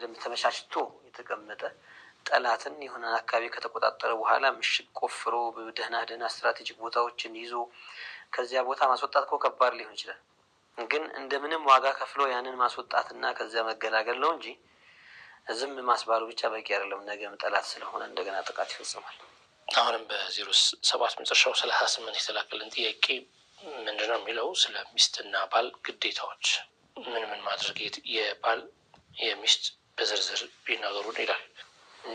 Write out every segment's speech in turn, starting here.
በደም ተመቻችቶ የተቀመጠ ጠላትን የሆነ አካባቢ ከተቆጣጠረ በኋላ ምሽግ ቆፍሮ በደህና ስትራቴጂክ ቦታዎችን ይዞ ከዚያ ቦታ ማስወጣት ከባድ ሊሆን ይችላል። ግን እንደምንም ዋጋ ከፍሎ ያንን ማስወጣትና ከዚያ መገላገል ነው እንጂ ዝም ማስባሉ ብቻ በቂ አይደለም። ነገም ጠላት ስለሆነ እንደገና ጥቃት ይፈጽማል። አሁንም በ07 መጨረሻው 38 የተላከልን ጥያቄ ምንድነው የሚለው? ስለ ሚስትና ባል ግዴታዎች ምን ማድረግ የባል የሚስት በዝርዝር ቢናገሩን ይላል።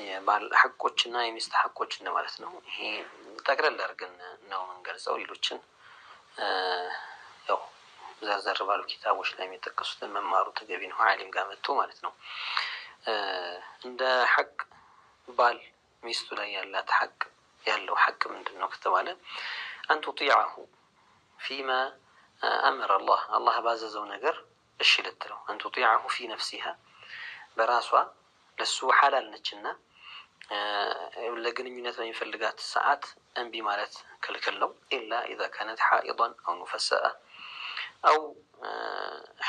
የባል ሐቆችና የሚስት ሐቆች ማለት ነው። ይሄ ጠቅለል አድርገን ነው የምንገልጸው። ሌሎችን ያው ዘርዘር ባሉ ኪታቦች ላይ የሚጠቀሱትን መማሩ ተገቢ ነው። ዓሊም ጋር መጥቶ ማለት ነው። እንደ ሐቅ ባል ሚስቱ ላይ ያላት ሐቅ ያለው ሐቅ ምንድነው ከተባለ أن تطيعه فيما أمر الله ባዘዘው ነገር እሺ ልትለው። أن تطيعه في نفسها በራሷ ለሱ ሐላል ነችና ለግንኙነት በሚፈልጋት ሰዓት እንቢ ማለት ክልክል ነው። إلا إذا كانت حائضا أو نفساء أو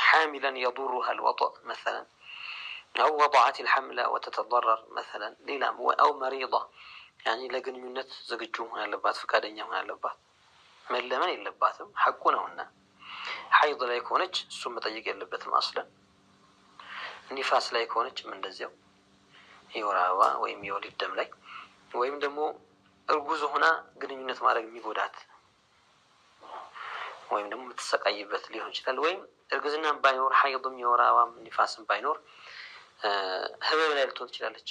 حاملا يضرها الوطأ مثلا أو وضعت الحمل وتتضرر مثلا أو مريضة يعني ለግንኙነት ዝግጁ መሆን አለባት፣ ፈቃደኛ መሆን አለባት። መለመን የለባትም ሐቁ ነውና። ሐይድ ላይ ከሆነች እሱ መጠየቅ የለበትም አስለን። ኒፋስ ላይ ከሆነችም እንደዚያው የወር አበባ ወይም የወሊድ ደም ላይ ወይም ደግሞ እርጉዝ ሆና ግንኙነት ማድረግ የሚጎዳት ወይም ደግሞ የምትሰቃይበት ሊሆን ይችላል። ወይም እርግዝናም ባይኖር ሐይድም የወር አበባም ኒፋስም ባይኖር ህመም ላይ ልትሆን ትችላለች።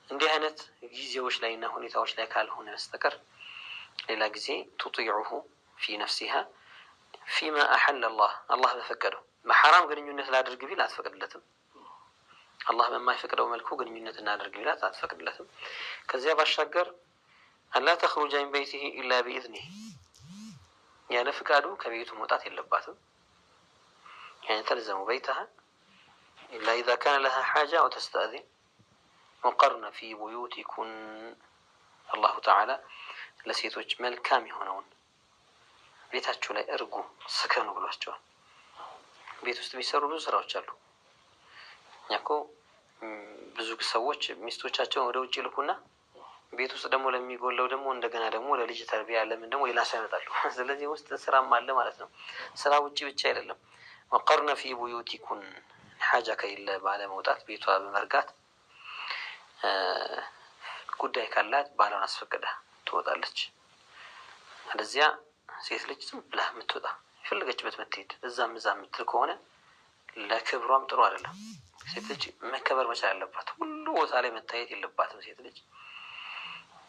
እንዲህ አይነት ጊዜዎች ላይና ሁኔታዎች ላይ ካልሆነ በስተቀር ሌላ ጊዜ تطيعه في نفسها فيما أحل الله በፈቀደው በሐራም ግንኙነት ላድርግ ቢል አትፈቅድለትም። አላህ በማይፈቅደው መልኩ ግንኙነት እናድርግ ቢላት አትፈቅድለትም። ከዚያ ባሻገር ألا تخرج من بيته إلا بإذنه ያለ ፍቃዱ ከቤቱ መውጣት የለባትም። يعني تلزم بيتها إلا إذا كان لها حاجة أو تستأذن وقرن في بيوتكن الله تعالى ለሴቶች መልካም የሆነውን ቤታቸው ላይ እርጉ ስከኑ ብሏቸዋል። ቤት ውስጥ የሚሰሩ ብዙ ስራዎች አሉ። ያኮ ብዙ ሰዎች ሚስቶቻቸውን ወደ ውጭ ልኩና ቤት ውስጥ ደግሞ ለሚጎለው ደግሞ እንደገና ደግሞ ለልጅ ተርቢያ ለምን ደግሞ ሌላ ሰው ያመጣሉ። ስለዚህ ውስጥ ስራም አለ ማለት ነው። ስራ ውጭ ብቻ አይደለም። وقرن في بيوتكن حاجة ከሌለ ባለ መውጣት ቤቷ በመርጋት ጉዳይ ካላት ባሏን አስፈቅዳ ትወጣለች። ስለዚህ ሴት ልጅ ዝም ብላ የምትወጣ የፈለገችበት መትሄድ እዛም የምትል ከሆነ ለክብሯም ጥሩ አይደለም። ሴት ልጅ መከበር መቻል አለባት። ሁሉ ቦታ ላይ መታየት የለባትም ሴት ልጅ።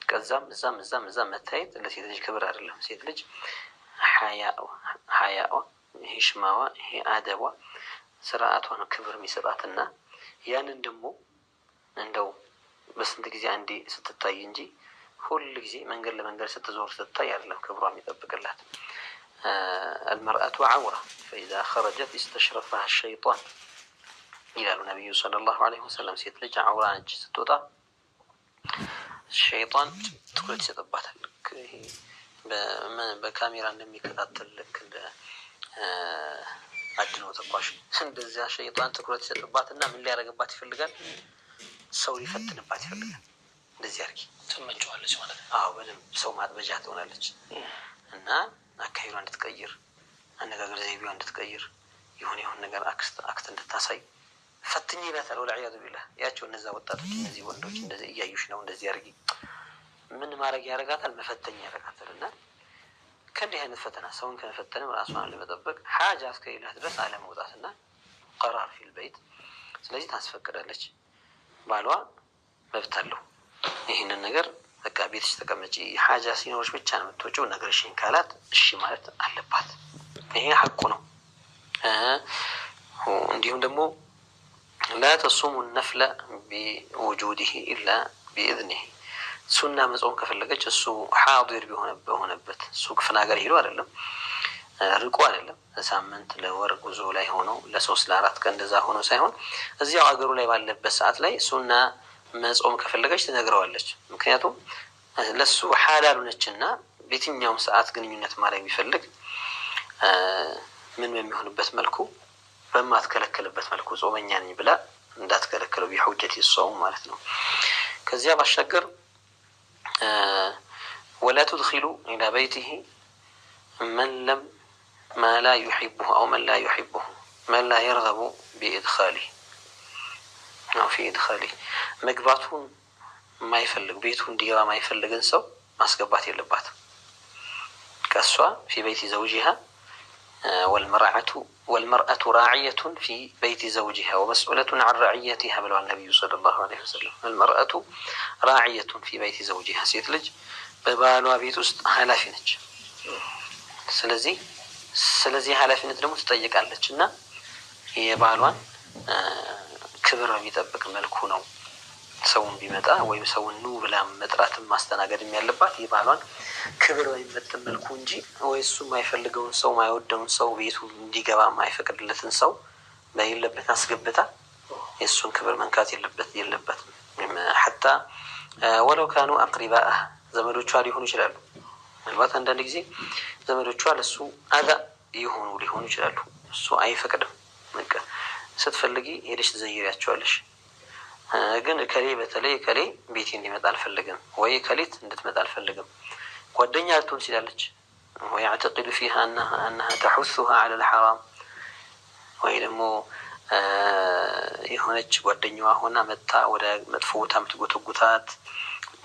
ከዛም እዛም መታየት ለሴት ልጅ ክብር አይደለም። ሴት ልጅ ሐያዋ ሂሽማዋ አደቧ ስርዓቷ ነው ክብር የሚሰጣትና ያንን ደግሞ እንደው በስንት ጊዜ አንዴ ስትታይ እንጂ ሁሉ ጊዜ መንገድ ለመንገድ ስትዞር ስትታይ አይደለም ክብሯ የሚጠብቅላት። المرأة عورة فإذا خرجت استشرفها الشيطان ይላሉ ነብዩ ሰለላሁ ዐለይሂ ወሰለም። ሴት ልጅ አውራ ነች ስትወጣ ሸይጣን ትኩረት ይሰጥባታል። በካሜራ እንደሚከታተል ልክ እንደ አድኖ ተቋሽ እንደዚያ ሸይጣን ትኩረት ይሰጥባትና ምን ሊያደርግባት ይፈልጋል? ሰው ሊፈትንባት ይፈልጋል። እንደዚህ አርጊ ትመጪዋለች ማለት ነው። አዎ በደም ሰው ማጥበጃ ትሆናለች እና አካሄዷን እንድትቀይር አነጋገር ዘይቤዋን እንድትቀይር የሆነ ነገር አክት እንድታሳይ ፈትኝ ይላታል። ወልዒያዙ ቢላህ ያቸው እነዛ ወጣቶች እነዚህ ወንዶች እንደዚህ እያዩሽ ነው እንደዚህ አርጊ ምን ማድረግ ያረጋታል? መፈተኝ ያረጋታልና ከእንዲህ አይነት ፈተና ሰውን ከመፈተንም ራሷን ለመጠበቅ ሐጃ እስከሌላት ድረስ አለመውጣትና ቀራር ፊል በይት ስለዚህ ታስፈቅዳለች። ባሏ መብት አለው ይሄንን ነገር በቃ ቤትሽ ተቀመጪ ሐጃ ሲኖርሽ ብቻ ነው የምትወጪው ነገርሽን ካላት እሺ ማለት አለባት። ይሄ ሐቁ ነው። እንዲሁም ደግሞ لا تصوم النفل بوجوده إلا بإذنه ሱና መጾም ከፈለገች እሱ ሐዲር ቢሆንበት እሱ ክፍለ ሀገር ሄዶ አይደለም ርቆ አይደለም ሳምንት ለወር ጉዞ ላይ ሆኖ ለ3 ለ4 ቀን እንደዛ ሆኖ ሳይሆን እዚያው ሀገሩ ላይ ባለበት ሰዓት ላይ ሱና መጾም ከፈለገች ትነግረዋለች። ምክንያቱም ለሱ ሐላል ነችና በየትኛውም ሰዓት ግንኙነት ማድረግ ቢፈልግ ምን በሚሆንበት መልኩ በማትከለከልበት መልኩ ጾመኛ ነኝ ብላ እንዳትከለከለው ቢሁጀት الصوم ማለት ነው። ከዚያ ባሻገር ولا تدخلوا الى بيته ما لا يحبه او من لا يحبه من لا يرغب بادخاله او في ادخاله መግባቱን ማይፈልግ ቤቱ እንዲገባ ማይፈልግን ሰው ማስገባት የለባትም። ከሷ في بيت زوجها والمرأة راعية في بيت زوجها ومسؤولة عن رعيتها بلو النبي صلى الله عليه وسلم. المرأة راعية في بيت زوجها ሴት ልጅ በባሏ ቤት ውስጥ ኃላፊ ነች። ስለዚህ ኃላፊነት ደግሞ ትጠይቃለችና የባሏን ክብር የሚጠብቅ መልኩ ነው ሰውን ቢመጣ ወይም ሰውን ኑ ብላ መጥራትም ማስተናገድም ያለባት የባሏን ክብር በሚመጥን መልኩ እንጂ ወይሱ ማይፈልገውን ሰው ማይወደውን ሰው ቤቱ እንዲገባ ማይፈቅድለትን ሰው በይለበት አስገብታ የሱን ክብር መንካት የለበትም። حتى ولو كانوا اقرباء ዘመዶቿ ሊሆኑ ይችላሉ። ምናልባት አንዳንድ ጊዜ ዘመዶቿ ለሱ አዛ ሊሆኑ ይችላሉ። እሱ አይፈቅድም። ስትፈልጊ ሄደሽ ትዘይሪያቸዋለሽ። ግን በተለይ ቤቴ እንዲመጣ አልፈልግም ወይ ከሊት እንድትመጣ አልፈልግም ጓደኛ ልትሆን ትችላለች። ويعتقد فيها انها تحثها على الحرام ወይ ደግሞ የሆነች ጓደኛዋ ሆና መጣ ወደ መጥፎ ቦታ ምትጎተጉታት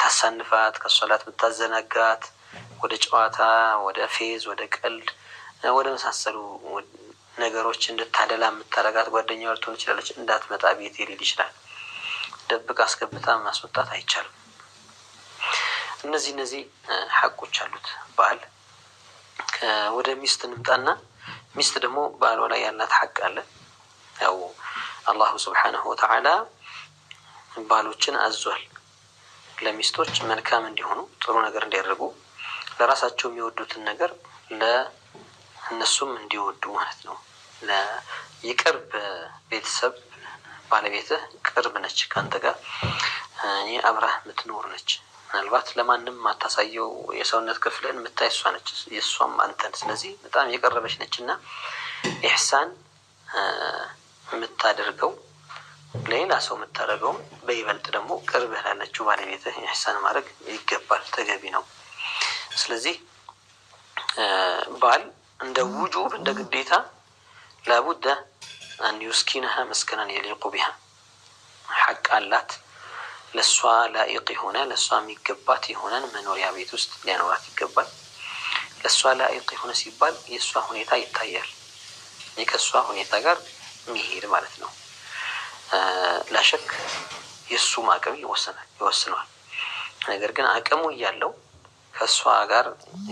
ታሳንፋት ከሶላት ምታዘናጋት ወደ ጨዋታ ወደ ፌዝ ወደ ቀልድ ወደ መሳሰሉ ነገሮች እንድታደላ ምታረጋት ጓደኛዋ ልትሆን ትችላለች። እንዳትመጣ ቤቴ ሊል ይችላል። ደብቅ አስገብታ ማስወጣት አይቻልም። እነዚህ ሐቆች አሉት ባል። ወደ ሚስት እንምጣና ሚስት ደግሞ ባሏ ላይ ያላት ሐቅ አለ። ያው አላህ Subhanahu Wa Ta'ala ባሎችን አዟል ለሚስቶች መልካም እንዲሆኑ ጥሩ ነገር እንዲያደርጉ ለራሳቸው የሚወዱትን ነገር ለእነሱም እንዲወዱ ማለት ነው። ለይቅርብ ቤተሰብ ባለቤትህ ቅርብ ነች ካንተ ጋር አብራህ ምትኖር ነች። ምናልባት ለማንም ማታሳየው የሰውነት ክፍልን ምታይሷ ነች የሷም አንተን። ስለዚህ በጣም የቀረበች ነችና ኢህሳን ምታደርገው ሌላ ሰው ምታደርገው በይበልጥ ደግሞ ቅርብ ያለችው ባለቤትህ ኢህሳን ማድረግ ይገባል፣ ተገቢ ነው። ስለዚህ ባል እንደ ውጁብ እንደ ግዴታ لابد أن يسكنها مسكنا يليق بها حق አላት ለሷ ላይቅ ሆነ ለሷ የሚገባት ሆነ መኖሪያ ቤት ውስጥ ሊያኖራት ይገባል። ለሷ ላይቅ ሆነ ሲባል የሷ ሁኔታ ይታያል። የከሷ ሁኔታ ጋር ሚሄድ ማለት ነው። ላሸክ የሱ ማቀም ይወስናል። ነገር ግን አቀሙ ያለው ከሷ ጋር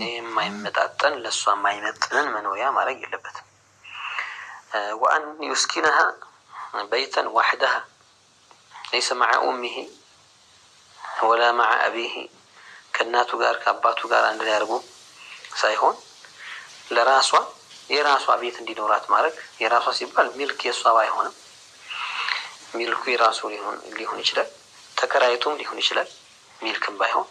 የማይመጣጠን ለሷ የማይመጥንን መኖሪያ ማድረግ የለበትም። وأن يسكنها بيتا وحدها ليس مع أمه ولا مع أبيه ከእናቱ ጋር ከአባቱ ጋር አንድ ላይ አድርጎ ሳይሆን ለራሷ የራሷ ቤት እንዲኖራት ማድረግ። የራሷ ሲባል ሚልክ የሷ ባይሆንም ሚልኩ የራሱ ሊሆን ይችላል፣ ተከራይቶም ሊሆን ይችላል። ሚልክም ባይሆን